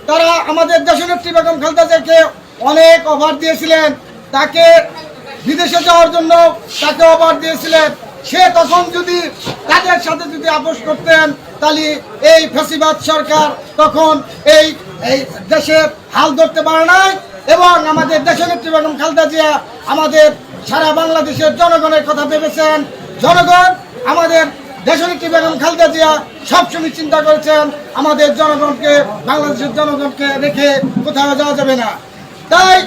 তারা আমাদের দেশনেত্রী বেগম খালেদা জিয়াকে অনেক অফার দিয়েছিলেন, তাকে বিদেশে যাওয়ার জন্য তাকে অফার দিয়েছিলেন। সে তখন যদি তাদের সাথে যদি আপোষ করতেন, তাহলে এই ফ্যাসিবাদ সরকার তখন এই দেশে হাল ধরতে পারে নাই। এবং আমাদের দেশনেত্রী বেগম খালেদা জিয়া আমাদের সারা বাংলাদেশের জনগণের কথা ভেবেছেন। জনগণ আমাদের দেশনেত্রী বেগম খালেদা জিয়া সবসময় চিন্তা করেছেন আমাদের জনগণকে, বাংলাদেশের জনগণকে রেখে কোথাও যাওয়া যাবে না। তাই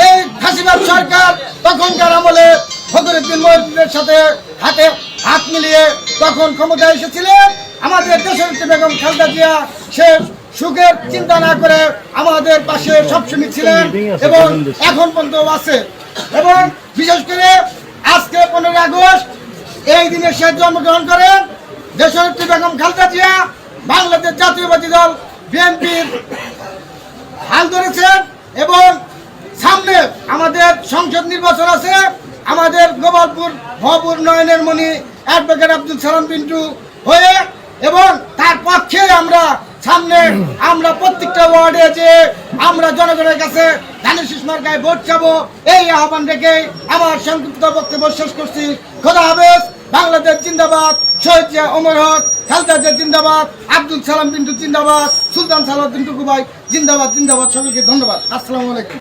এই ফ্যাসিবাদ সরকার তখনকার আমলে ফখরুদ্দিন মহিউদ্দিনের সাথে হাত মিলিয়ে তখন ক্ষমতায় এসেছিলেন। আমাদের দেশনেত্রী বেগম খালেদা জিয়া সে সুখের চিন্তা না করে আমাদের পাশে সবসময় ছিলেন এবং এখন পর্যন্ত আছে। এবং বিশেষ করে আজকে 15 আগস্ট এই দিনে সে জন্মগ্রহণ করেন। দেশনেত্রী বেগম খালেদা জিয়া বাংলাদেশ জাতীয়বাদী দল বিএনপির হাল ধরেছেন এবং সামনে আমাদের সংসদ নির্বাচন আছে। আমাদের গোপালপুর ভবপুর নয়নের মণি অ্যাডভোকেট আব্দুল সালাম পিন্টু হয়ে এবং তার পক্ষে আমরা প্রত্যেকটা ওয়ার্ডে যে আমরা জনগণের কাছে ধানের শীষ মার্কায় ভোট চাবো, এই আহ্বান রেখে আমার সংক্ষিপ্ত বক্তব্য শেষ করছি। খোদা হাফেজ। বাংলাদেশ জিন্দাবাদ। শহীদ জিয়া ওমর হক, খালেদা জিয়া জিন্দাবাদ, আব্দুল সালাম পিন্টু জিন্দাবাদ, সুলতান সালাউদ্দিন টুকু ভাই জিন্দাবাদ জিন্দাবাদ। সকলকে ধন্যবাদ। আসসালামু আলাইকুম।